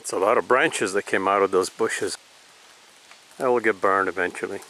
It's a lot of branches that came out of those bushes. That will get burned eventually.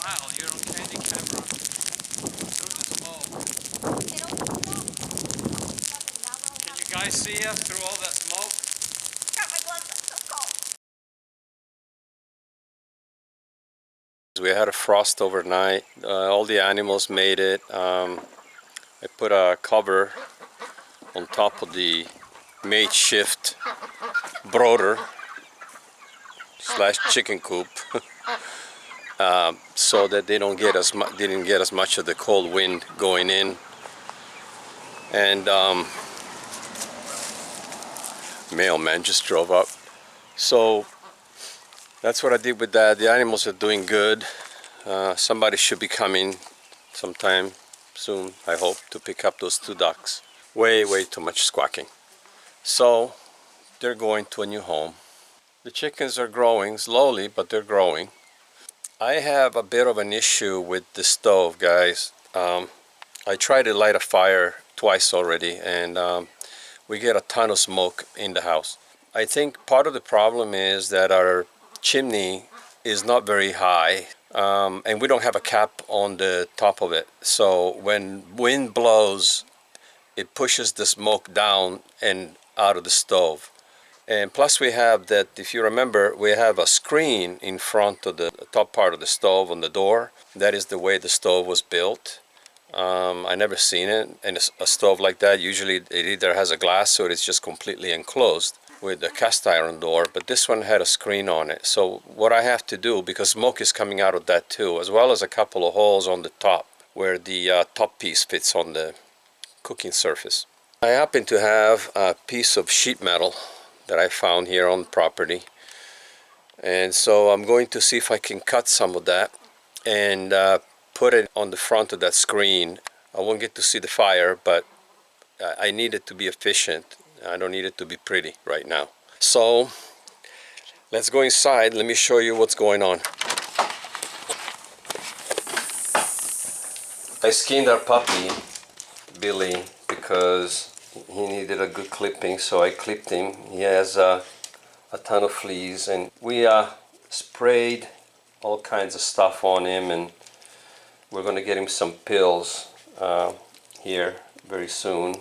Wow, you're on candy camera. Through the smoke. Can you guys see us through all that smoke? We had a frost overnight. All the animals made it. I put a cover on top of the makeshift brooder / chicken coop so that they didn't get as much of the cold wind going in. And mailman just drove up. So that's what I did with that. The animals are doing good. Somebody should be coming sometime soon, I hope, to pick up those 2 ducks. Way too much squawking. So they're going to a new home. The chickens are growing slowly, but they're growing. I have a bit of an issue with the stove, guys. I tried to light a fire twice already, and we get a ton of smoke in the house. I think part of the problem is that our chimney is not very high, and we don't have a cap on the top of it. So when wind blows, it pushes the smoke down and out of the stove. And plus we have that, if you remember, we have a screen in front of the top part of the stove on the door. That is the way the stove was built. I never seen it, and a stove like that, usually it either has a glass or it's just completely enclosed with a cast iron door, but this one had a screen on it. So what I have to do, because smoke is coming out of that too, as well as a couple of holes on the top where the top piece fits on the cooking surface. I happen to have a piece of sheet metal that I found here on the property. And so I'm going to see if I can cut some of that and put it on the front of that screen. I won't get to see the fire, but I need it to be efficient. I don't need it to be pretty right now. So let's go inside. Let me show you what's going on. I skinned our puppy, Billy, because he needed a good clipping, so I clipped him. He has a ton of fleas, and we sprayed all kinds of stuff on him, and we're going to get him some pills here very soon,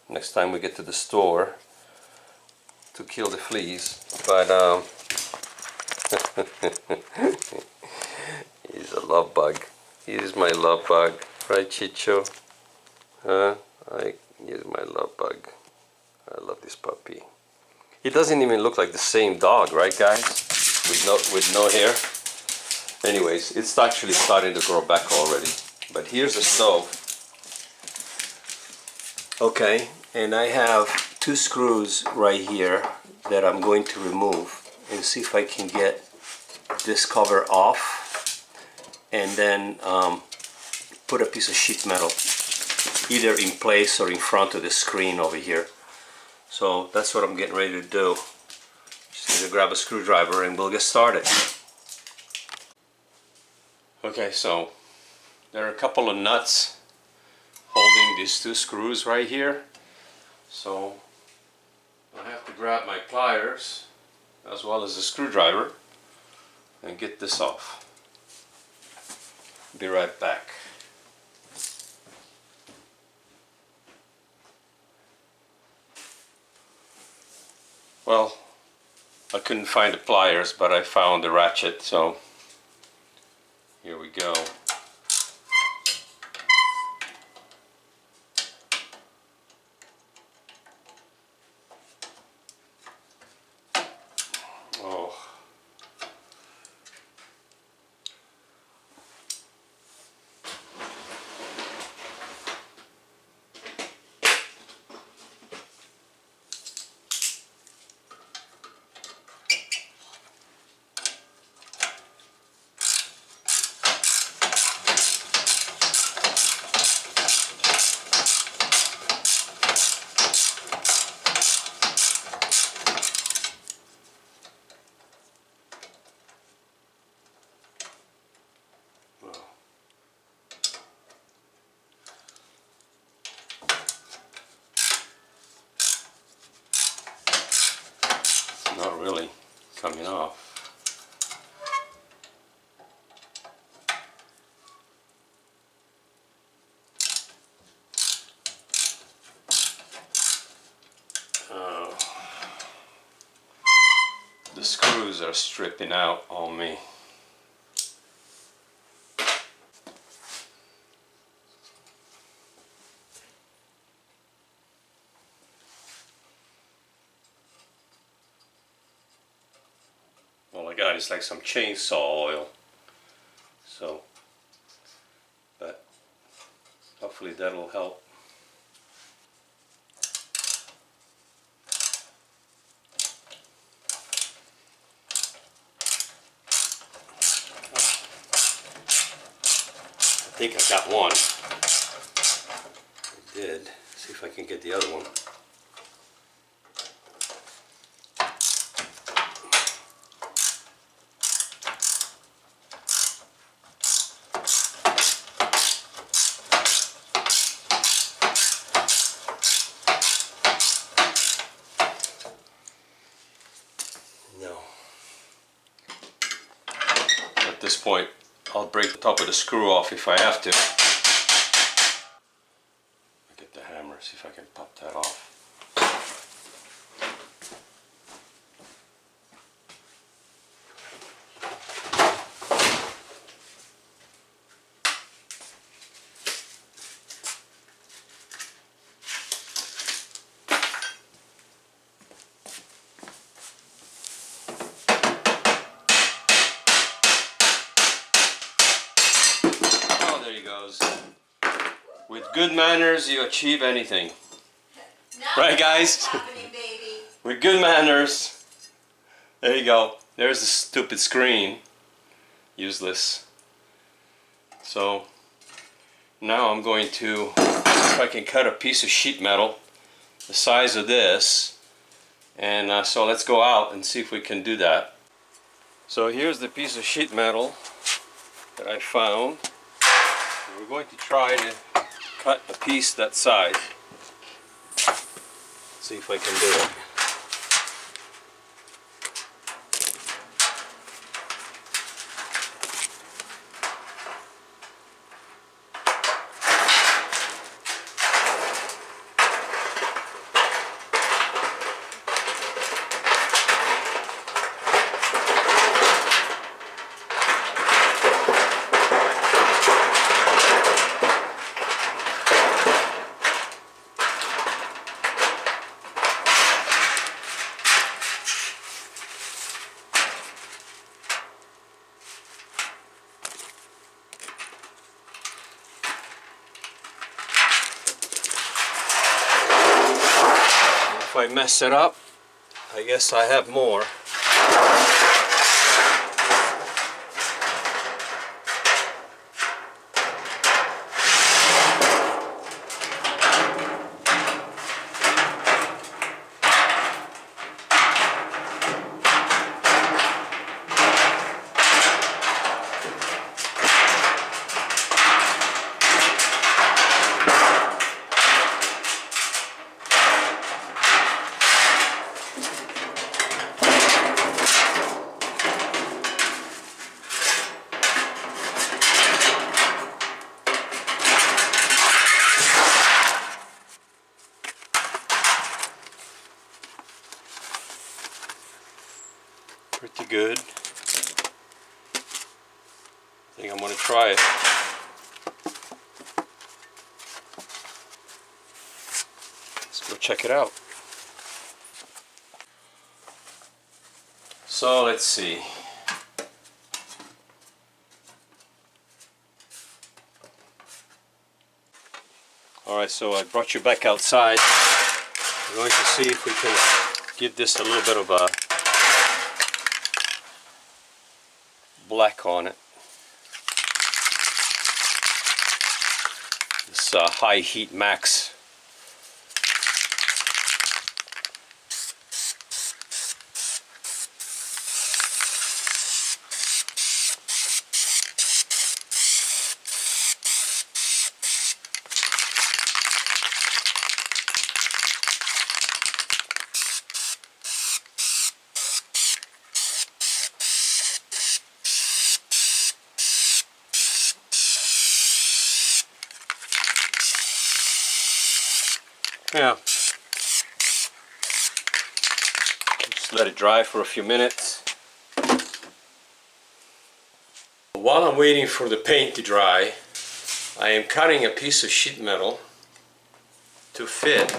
next time we get to the store, to kill the fleas. But he's a love bug. He is my love bug, right, Chicho? He is my love bug. I love this puppy. He doesn't even look like the same dog, right, guys? With no hair. Anyways, it's actually starting to grow back already. But here's the stove. Okay, and I have 2 screws right here that I'm going to remove and see if I can get this cover off, and then put a piece of sheet metal either in place or in front of the screen over here. So that's what I'm getting ready to do. Just need to grab a screwdriver and we'll get started. Okay, so there are a couple of nuts holding these 2 screws right here. So I have to grab my pliers as well as the screwdriver and get this off. Be right back. Well, I couldn't find the pliers, but I found the ratchet, so here we go. Oh. Not really coming off. The screws are stripping out on me. All I got is like some chainsaw oil. So, but hopefully that'll help. I think I got one. I did. See if I can get the other one. No. At this point, I'll break the top of the screw off if I have to. Get the hammer, see if I can pop that off. With good manners, you achieve anything. No, right, guys? happening, baby. With good manners. There you go. There's the stupid screen. Useless. So now I'm going to, if I can cut a piece of sheet metal the size of this, and so let's go out and see if we can do that. So here's the piece of sheet metal that I found. We're going to try to cut a piece that size. See if I can do it. If I mess it up, I guess I have more. Pretty good. I think I'm going to try it. Let's go check it out. So let's see. Alright, so I brought you back outside. We're going to see if we can give this a little bit of a black on it. This high heat max. Yeah, just let it dry for a few minutes. While I'm waiting for the paint to dry, I am cutting a piece of sheet metal to fit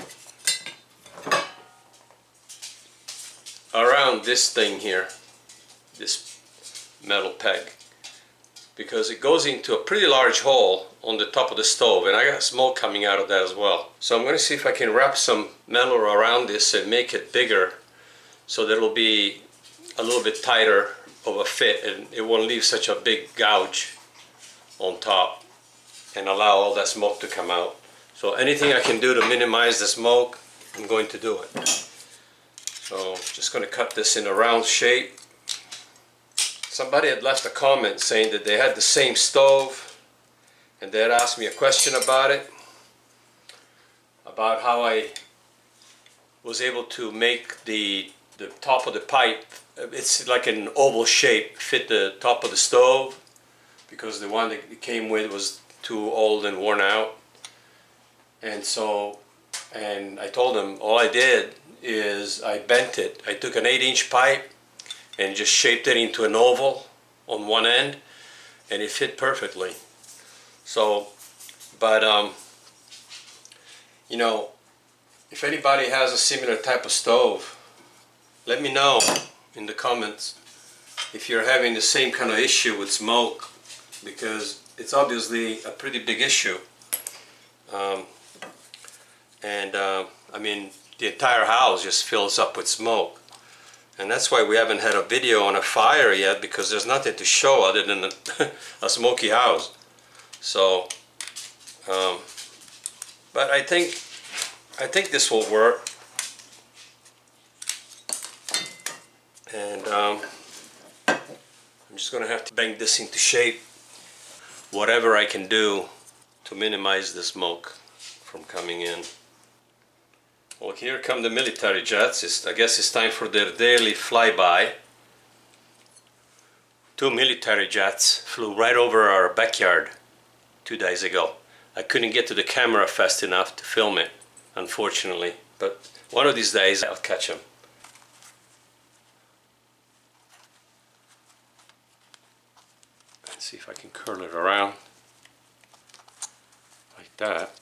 around this thing here, this metal peg, because it goes into a pretty large hole on the top of the stove, and I got smoke coming out of that as well. So I'm going to see if I can wrap some metal around this and make it bigger so that it'll be a little bit tighter of a fit and it won't leave such a big gouge on top and allow all that smoke to come out. So anything I can do to minimize the smoke, I'm going to do it. So just going to cut this in a round shape. Somebody had left a comment saying that they had the same stove, and they had asked me a question about it, about how I was able to make the top of the pipe, it's like an oval shape, fit the top of the stove, because the one that it came with was too old and worn out. And so, and I told them all I did is I bent it. I took an 8-inch pipe and just shaped it into an oval on one end, and it fit perfectly. So, but you know, if anybody has a similar type of stove, let me know in the comments if you're having the same kind of issue with smoke, because it's obviously a pretty big issue. and I mean the entire house just fills up with smoke. And that's why we haven't had a video on a fire yet, because there's nothing to show other than a smoky house. So, but I think this will work. And I'm just gonna have to bang this into shape, whatever I can do to minimize the smoke from coming in. Well, here come the military jets. I guess it's time for their daily flyby. 2 military jets flew right over our backyard 2 days ago. I couldn't get to the camera fast enough to film it, unfortunately, but one of these days I'll catch them. Let's see if I can curl it around like that.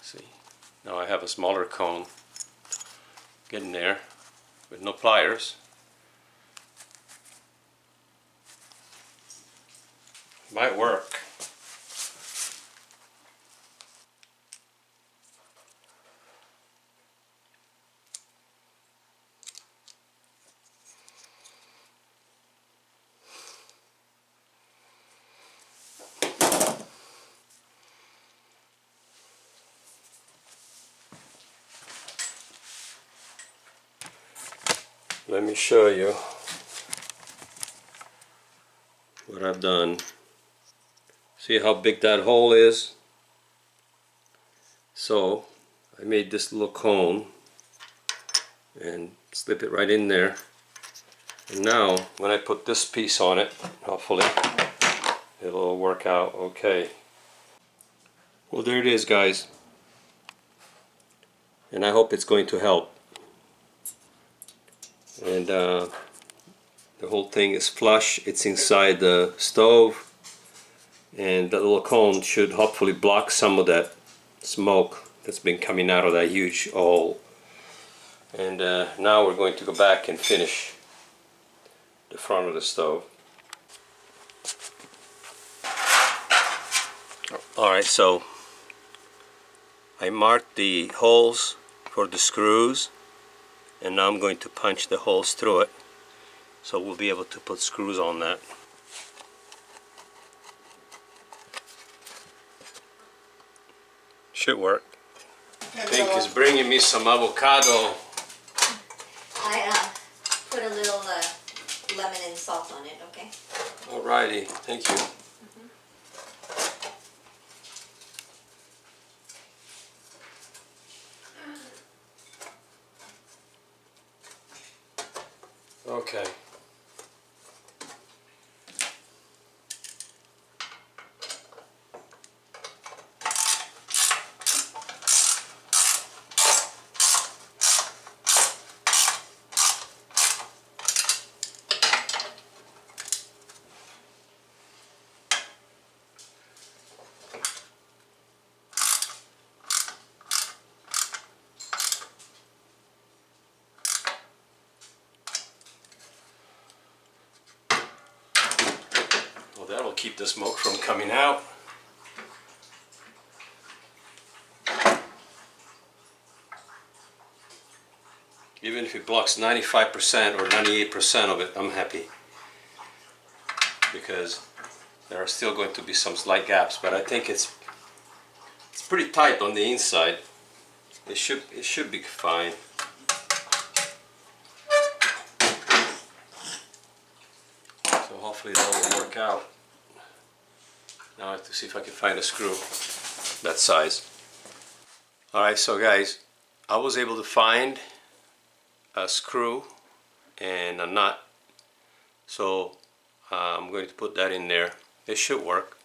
See, now I have a smaller cone. Getting there with no pliers. Might work. Let me show you what I've done. See how big that hole is? So I made this little cone and slip it right in there. And now when I put this piece on it, hopefully it'll work out okay. Well, there it is, guys. And I hope it's going to help. And the whole thing is flush. It's inside the stove, and that little cone should hopefully block some of that smoke that's been coming out of that huge hole. And now we're going to go back and finish the front of the stove. Alright, so I marked the holes for the screws, and now I'm going to punch the holes through it, so we'll be able to put screws on that. Should work. Pink is bringing me some avocado. I put a little lemon and salt on it, okay? Alrighty, thank you. Okay. Well, that'll keep the smoke from coming out. Even if it blocks 95% or 98% of it, I'm happy. Because there are still going to be some slight gaps, but I think it's pretty tight on the inside. It should be fine. So hopefully that will work out. Now I have to see if I can find a screw that size. Alright, so guys, I was able to find a screw and a nut, so I'm going to put that in there. It should work.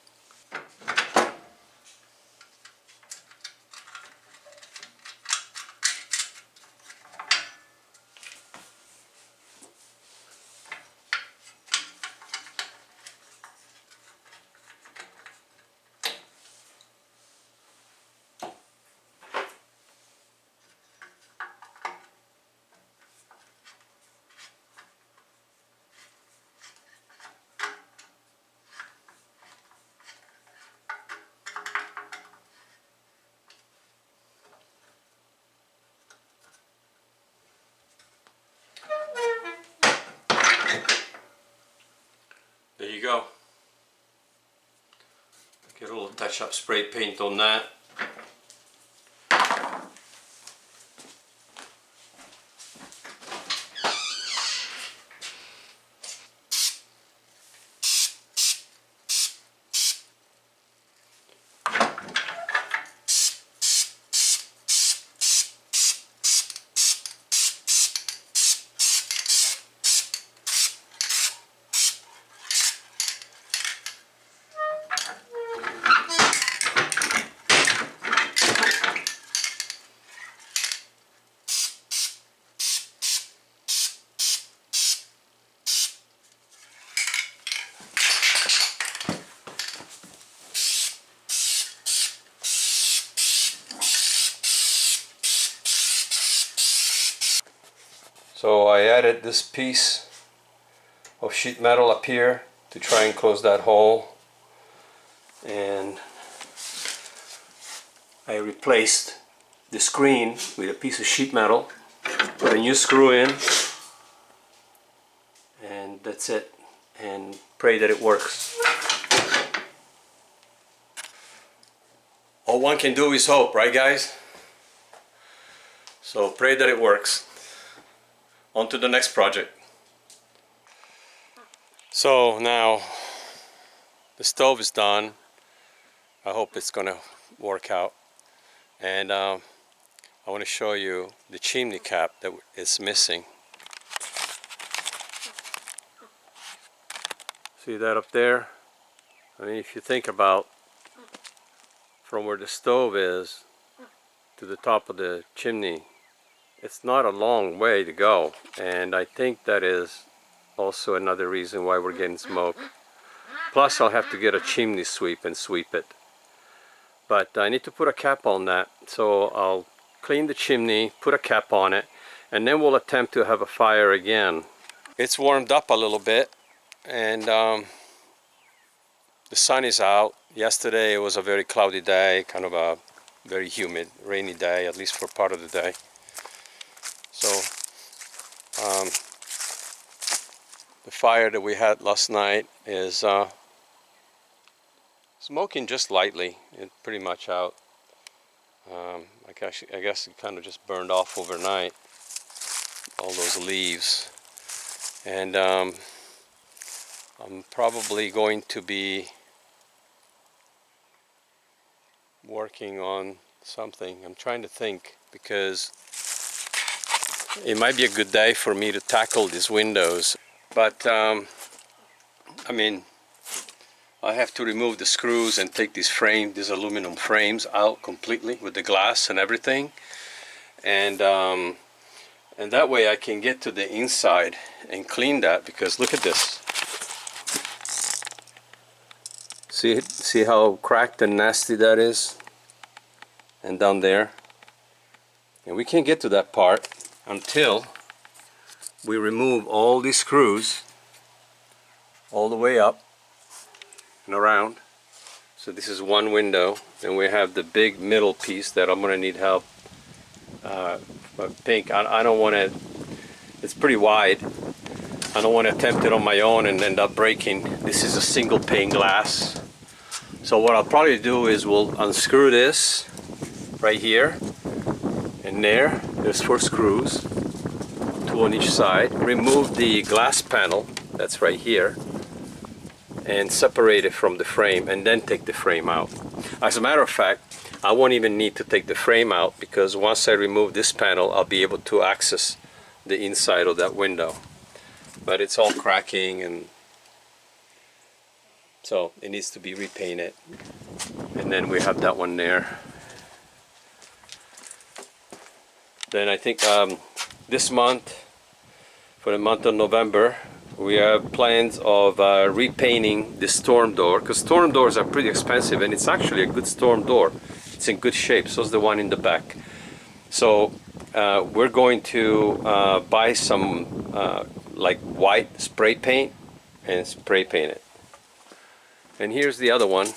you go. Get a little touch-up spray paint on that. So I added this piece of sheet metal up here to try and close that hole, and I replaced the screen with a piece of sheet metal, put a new screw in, and that's it, and pray that it works. All one can do is hope, right guys? So pray that it works. On to the next project. So now the stove is done. I hope it's gonna work out. And I want to show you the chimney cap that is missing. See that up there? I mean, if you think about from where the stove is to the top of the chimney, it's not a long way to go, and I think that is also another reason why we're getting smoke. Plus I'll have to get a chimney sweep and sweep it. But I need to put a cap on that, so I'll clean the chimney, put a cap on it, and then we'll attempt to have a fire again. It's warmed up a little bit, and the sun is out. Yesterday it was a very cloudy day, kind of a very humid, rainy day, at least for part of the day. So the fire that we had last night is smoking just lightly. It's pretty much out. I guess it kind of just burned off overnight, all those leaves. And I'm probably going to be working on something. I'm trying to think, because it might be a good day for me to tackle these windows, but I mean, I have to remove the screws and take these aluminum frames out completely with the glass and everything, and that way I can get to the inside and clean that. Because look at this. See how cracked and nasty that is, and down there, and we can't get to that part until we remove all these screws all the way up and around. So this is one window, and we have the big middle piece that I'm gonna need help. But pink, I don't want to, it's pretty wide. I don't want to attempt it on my own and end up breaking. This is a single pane glass. So what I'll probably do is we'll unscrew this right here, and there's 4 screws, 2 on each side. Remove the glass panel that's right here and separate it from the frame, and then take the frame out. As a matter of fact, I won't even need to take the frame out, because once I remove this panel, I'll be able to access the inside of that window. But it's all cracking, and so it needs to be repainted. And then we have that one there. Then I think this month, for the month of November, we have plans of repainting the storm door, because storm doors are pretty expensive, and it's actually a good storm door. It's in good shape, so is the one in the back. So we're going to buy some like white spray paint and spray paint it. And here's the other one.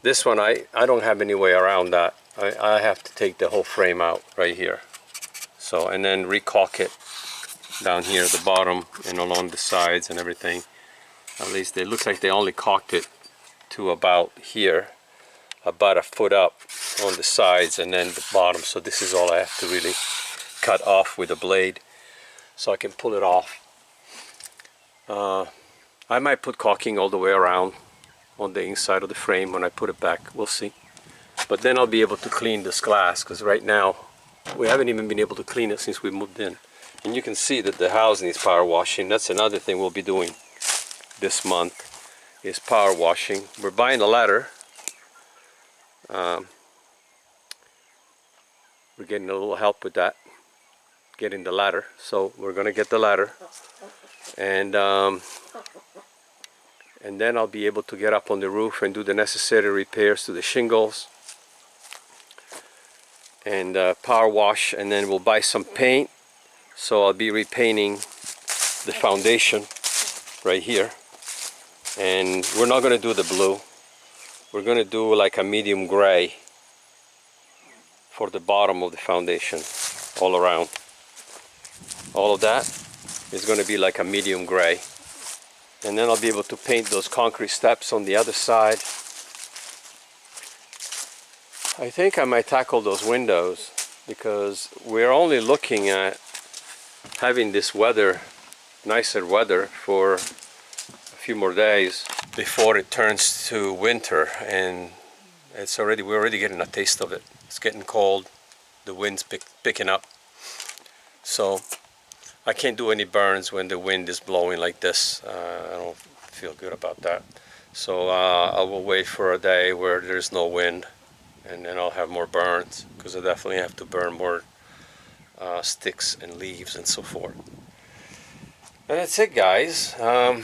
This one, I don't have any way around that. I have to take the whole frame out right here. So, and then recaulk it down here at the bottom and along the sides and everything. At least it looks like they only caulked it to about here, about a foot up on the sides and then the bottom. So this is all I have to really cut off with a blade so I can pull it off. I might put caulking all the way around on the inside of the frame when I put it back. We'll see. But then I'll be able to clean this glass, because right now we haven't even been able to clean it since we moved in. And you can see that the house needs power washing. That's another thing we'll be doing this month, is power washing. We're buying a ladder. We're getting a little help with that, getting the ladder. So we're gonna get the ladder, and then I'll be able to get up on the roof and do the necessary repairs to the shingles and power wash, and then we'll buy some paint. So I'll be repainting the foundation right here, and we're not gonna do the blue. We're gonna do like a medium gray for the bottom of the foundation all around. All of that is going to be like a medium gray, and then I'll be able to paint those concrete steps on the other side. I think I might tackle those windows, because we're only looking at having this weather, nicer weather, for a few more days before it turns to winter, and we're already getting a taste of it. It's getting cold, the wind's picking up, so I can't do any burns when the wind is blowing like this. I don't feel good about that. So I will wait for a day where there's no wind, and then I'll have more burns, because I definitely have to burn more sticks and leaves and so forth. And that's it, guys. I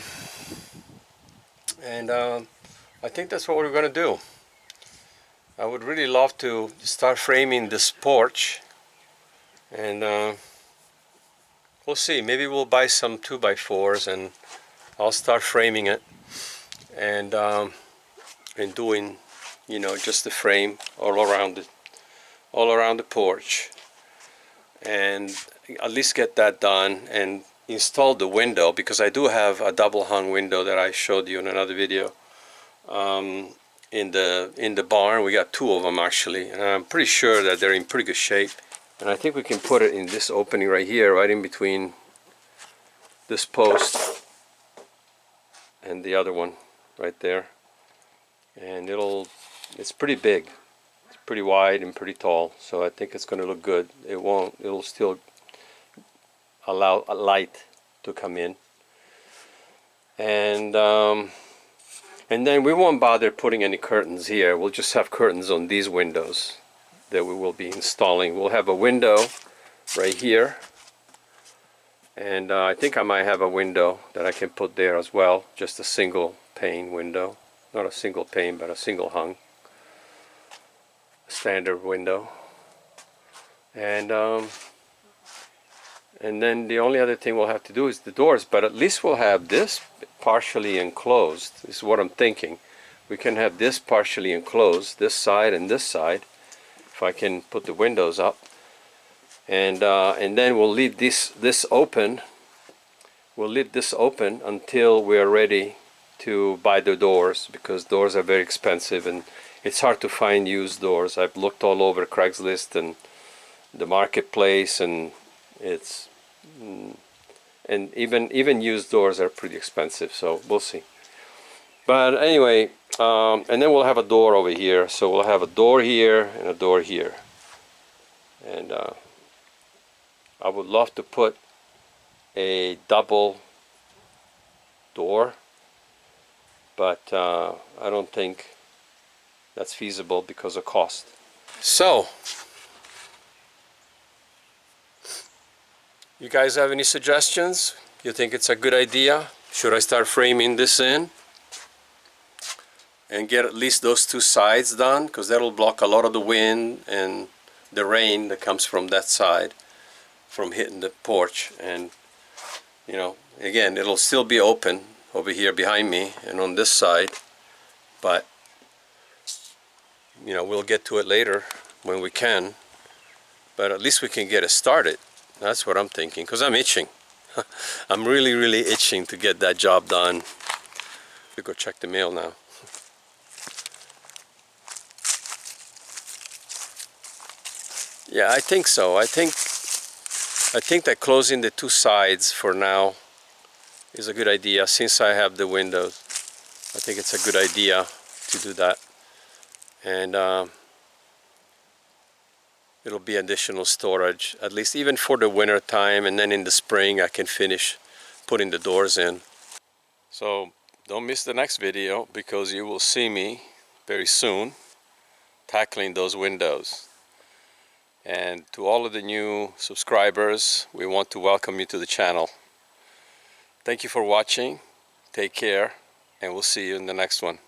think that's what we're going to do. I would really love to start framing this porch, and we'll see. Maybe we'll buy some 2x4s and I'll start framing it, and doing, you know, just the frame all around the porch, and at least get that done and install the window, because I do have a double hung window that I showed you in another video. In the barn, we got 2 of them actually, and I'm pretty sure that they're in pretty good shape. And I think we can put it in this opening right here, right in between this post and the other one right there. And it's pretty big, it's pretty wide and pretty tall, so I think it's going to look good. It'll still allow a light to come in, and then we won't bother putting any curtains here. We'll just have curtains on these windows that we will be installing. We'll have a window right here, and I think I might have a window that I can put there as well, just a single pane window. Not a single pane, but a single hung standard window. And then the only other thing we'll have to do is the doors, but at least we'll have this partially enclosed. This is what I'm thinking. We can have this partially enclosed, this side and this side, if I can put the windows up. And then we'll leave this open. We'll leave this open until we're ready to buy the doors, because doors are very expensive and it's hard to find used doors. I've looked all over Craigslist and the marketplace, and even used doors are pretty expensive, so we'll see. But anyway, and then we'll have a door over here, so we'll have a door here and a door here. And I would love to put a double door, but I don't think that's feasible because of cost. So, you guys have any suggestions? You think it's a good idea? Should I start framing this in and get at least those 2 sides done? Because that'll block a lot of the wind and the rain that comes from that side from hitting the porch. And you know, again, it'll still be open over here behind me and on this side, but you know, we'll get to it later when we can, but at least we can get it started. That's what I'm thinking, because I'm itching. I'm really itching to get that job done. We go check the mail now. Yeah, I think so. I think that closing the two sides for now is a good idea. Since I have the windows, I think it's a good idea to do that. And it'll be additional storage, at least even for the winter time, and then in the spring I can finish putting the doors in. So don't miss the next video, because you will see me very soon tackling those windows. And to all of the new subscribers, we want to welcome you to the channel. Thank you for watching. Take care, and we'll see you in the next one.